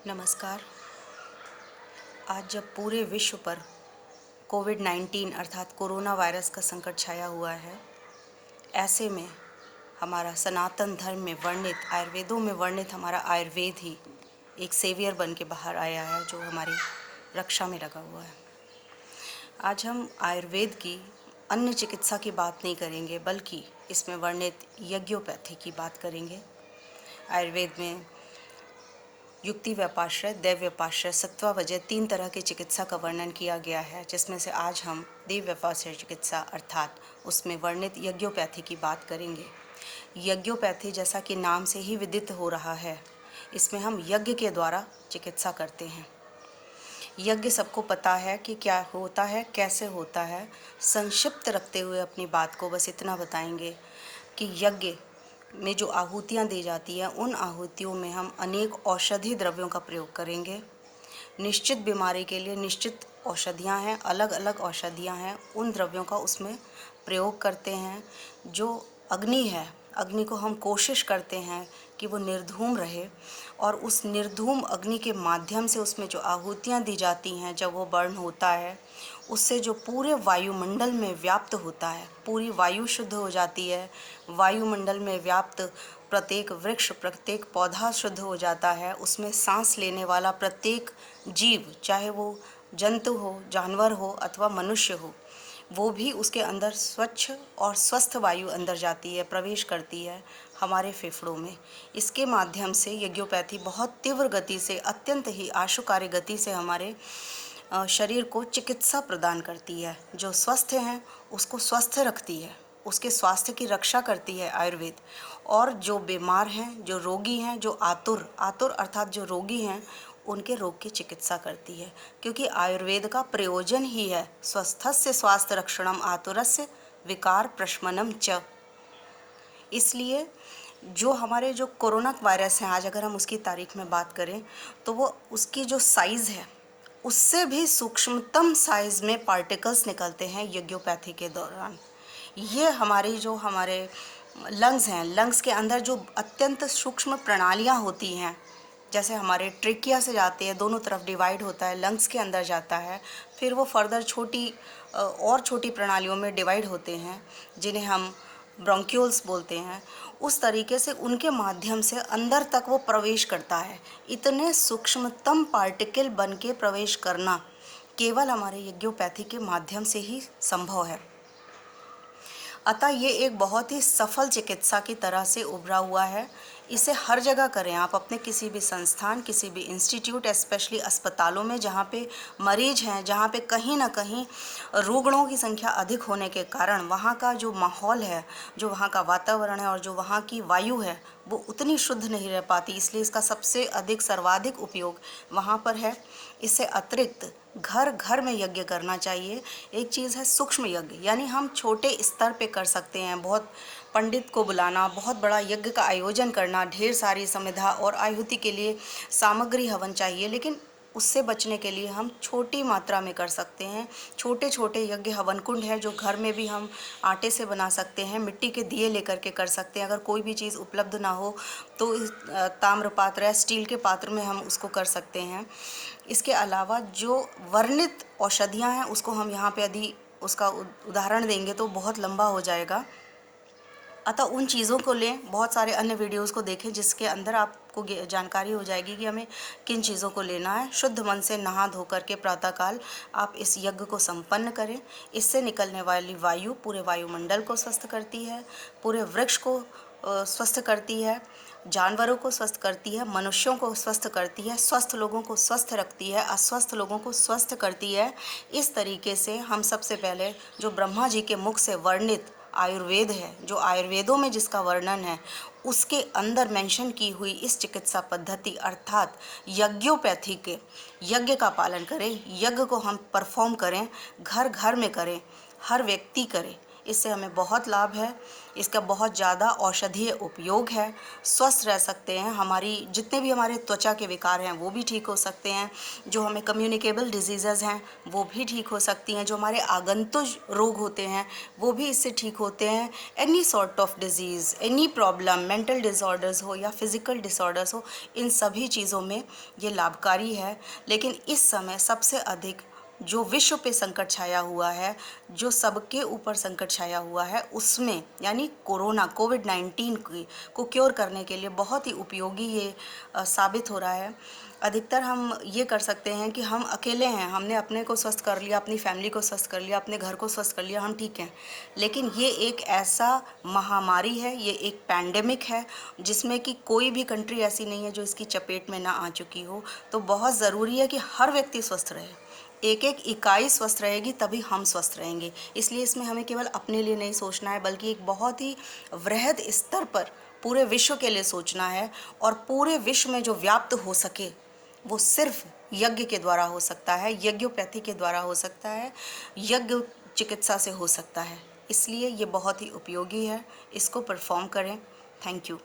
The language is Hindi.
नमस्कार। आज जब पूरे विश्व पर कोविड-19 अर्थात कोरोना वायरस का संकट छाया हुआ है, ऐसे में हमारा सनातन धर्म में वर्णित आयुर्वेदों में वर्णित हमारा आयुर्वेद ही एक सेवियर बन के बाहर आया है, जो हमारी रक्षा में लगा हुआ है। आज हम आयुर्वेद की अन्य चिकित्सा की बात नहीं करेंगे, बल्कि इसमें वर्णित यज्ञोपैथी की बात करेंगे। आयुर्वेद में युक्ति व्यपाश्रय, दैव व्यपाश्रय, सत्वा वजह 3 तरह की चिकित्सा का वर्णन किया गया है, जिसमें से आज हम देव व्यपाश्रय चिकित्सा अर्थात उसमें वर्णित यज्ञोपैथी की बात करेंगे। यज्ञोपैथी जैसा कि नाम से ही विदित हो रहा है, इसमें हम यज्ञ के द्वारा चिकित्सा करते हैं। यज्ञ सबको पता है कि क्या होता है, कैसे होता है। संक्षिप्त रखते हुए अपनी बात को बस इतना बताएंगे कि यज्ञ में जो आहुतियाँ दी जाती हैं, उन आहुतियों में हम अनेक औषधि द्रव्यों का प्रयोग करेंगे। निश्चित बीमारी के लिए निश्चित औषधियाँ हैं, अलग अलग औषधियाँ हैं, उन द्रव्यों का उसमें प्रयोग करते हैं। जो अग्नि है, अग्नि को हम कोशिश करते हैं कि वो निर्धूम रहे, और उस निर्धूम अग्नि के माध्यम से उसमें जो आहुतियाँ दी जाती हैं, जब वो बर्न होता है, उससे जो पूरे वायुमंडल में व्याप्त होता है, पूरी वायु शुद्ध हो जाती है। वायुमंडल में व्याप्त प्रत्येक वृक्ष, प्रत्येक पौधा शुद्ध हो जाता है। उसमें सांस लेने वाला प्रत्येक जीव, चाहे वो जंतु हो, जानवर हो अथवा मनुष्य हो, वो भी उसके अंदर स्वच्छ और स्वस्थ वायु अंदर जाती है, प्रवेश करती है हमारे फेफड़ों में। इसके माध्यम से यज्ञोपैथी बहुत तीव्र गति से, अत्यंत ही आशुकारी गति से हमारे शरीर को चिकित्सा प्रदान करती है। जो स्वस्थ हैं उसको स्वस्थ रखती है, उसके स्वास्थ्य की रक्षा करती है आयुर्वेद। और जो बीमार हैं, जो रोगी हैं, जो आतुर आतुर अर्थात जो रोगी हैं, उनके रोग की चिकित्सा करती है। क्योंकि आयुर्वेद का प्रयोजन ही है स्वस्थस्य स्वास्थ्य रक्षणम आतुरस्य विकार प्रशमनम च। इसलिए जो कोरोना वायरस है, आज अगर हम उसकी तारीख में बात करें, तो वो उसकी जो साइज़ है, उससे भी सूक्ष्मतम साइज़ में पार्टिकल्स निकलते हैं यज्ञोपैथी के दौरान। ये हमारे लंग्स हैं, लंग्स के अंदर जो अत्यंत सूक्ष्म प्रणालियाँ होती हैं, जैसे हमारे ट्रेकिया से जाते हैं, दोनों तरफ डिवाइड होता है, लंग्स के अंदर जाता है, फिर वो फर्दर और छोटी प्रणालियों में डिवाइड होते हैं, जिन्हें हम ब्रोंक्यूल्स बोलते हैं। उस तरीके से उनके माध्यम से अंदर तक वो प्रवेश करता है। इतने सूक्ष्मतम पार्टिकल बन के प्रवेश करना केवल हमारे यज्ञोपैथी के माध्यम से ही संभव है। अतः ये एक बहुत ही सफल चिकित्सा की तरह से उभरा हुआ है। इसे हर जगह करें आप, अपने किसी भी संस्थान, किसी भी इंस्टीट्यूट, स्पेशली अस्पतालों में जहाँ पे मरीज हैं, जहाँ पे कहीं ना कहीं रुग्णों की संख्या अधिक होने के कारण वहाँ का जो माहौल है, जो वहाँ का वातावरण है और जो वहाँ की वायु है, वो उतनी शुद्ध नहीं रह पाती। इसलिए इसका सबसे अधिक सर्वाधिक उपयोग वहाँ पर है। इससे अतिरिक्त घर घर में यज्ञ करना चाहिए। एक चीज़ है सूक्ष्म यज्ञ, यानी हम छोटे स्तर पे कर सकते हैं। बहुत पंडित को बुलाना, बहुत बड़ा यज्ञ का आयोजन करना, ढेर सारी समिधा और आहुति के लिए सामग्री हवन चाहिए, लेकिन उससे बचने के लिए हम छोटी मात्रा में कर सकते हैं। छोटे छोटे यज्ञ हवन कुंड हैं, जो घर में भी हम आटे से बना सकते हैं, मिट्टी के दिए लेकर के कर सकते हैं। अगर कोई भी चीज़ उपलब्ध ना हो तो ताम्र पात्र या स्टील के पात्र में हम उसको कर सकते हैं। इसके अलावा जो वर्णित औषधियाँ हैं, उसको हम यहाँ पे यदि उसका उदाहरण देंगे तो बहुत लंबा हो जाएगा। अतः उन चीज़ों को लें, बहुत सारे अन्य वीडियोज़ को देखें, जिसके अंदर आपको जानकारी हो जाएगी कि हमें किन चीज़ों को लेना है। शुद्ध मन से नहा धो करके प्रातःकाल आप इस यज्ञ को संपन्न करें। इससे निकलने वाली वायु पूरे वायुमंडल को स्वस्थ करती है, पूरे वृक्ष को स्वस्थ करती है, जानवरों को स्वस्थ करती है, मनुष्यों को स्वस्थ करती है, स्वस्थ लोगों को स्वस्थ रखती है, अस्वस्थ लोगों को स्वस्थ करती है। इस तरीके से हम सबसे पहले जो ब्रह्मा जी के मुख से वर्णित आयुर्वेद है, जो आयुर्वेदों में जिसका वर्णन है, उसके अंदर मेंशन की हुई इस चिकित्सा पद्धति अर्थात यज्ञोपैथी के यज्ञ का पालन करें। यज्ञ को हम परफॉर्म करें, घर घर में करें, हर व्यक्ति करे। इससे हमें बहुत लाभ है, इसका बहुत ज़्यादा औषधीय उपयोग है। स्वस्थ रह सकते हैं, हमारी जितने भी हमारे त्वचा के विकार हैं वो भी ठीक हो सकते हैं, जो हमें कम्युनिकेबल डिजीज़ेज़ हैं वो भी ठीक हो सकती हैं, जो हमारे आगंतुक रोग होते हैं वो भी इससे ठीक होते हैं। Any sort of disease, any problem, mental disorders हो या फिज़िकल डिसऑर्डर्स हो, इन सभी चीज़ों में ये लाभकारी है। लेकिन इस समय सबसे अधिक जो विश्व पे संकट छाया हुआ है, जो सबके ऊपर संकट छाया हुआ है, उसमें यानी कोविड-19 को क्योर करने के लिए बहुत ही उपयोगी ये साबित हो रहा है। अधिकतर हम ये कर सकते हैं कि हम अकेले हैं, हमने अपने को स्वस्थ कर लिया, अपनी फैमिली को स्वस्थ कर लिया, अपने घर को स्वस्थ कर लिया, हम ठीक हैं। लेकिन ये एक ऐसा महामारी है, ये एक पैंडेमिक है, जिसमें कि कोई भी कंट्री ऐसी नहीं है जो इसकी चपेट में ना आ चुकी हो। तो बहुत ज़रूरी है कि हर व्यक्ति स्वस्थ रहे, एक-एक इकाई स्वस्थ रहेगी तभी हम स्वस्थ रहेंगे। इसलिए इसमें हमें केवल अपने लिए नहीं सोचना है, बल्कि एक बहुत ही वृहद स्तर पर पूरे विश्व के लिए सोचना है। और पूरे विश्व में जो व्याप्त हो सके वो सिर्फ यज्ञ के द्वारा हो सकता है, यज्ञोपैथी के द्वारा हो सकता है, यज्ञ चिकित्सा से हो सकता है। इसलिए ये बहुत ही उपयोगी है, इसको परफॉर्म करें। Thank you.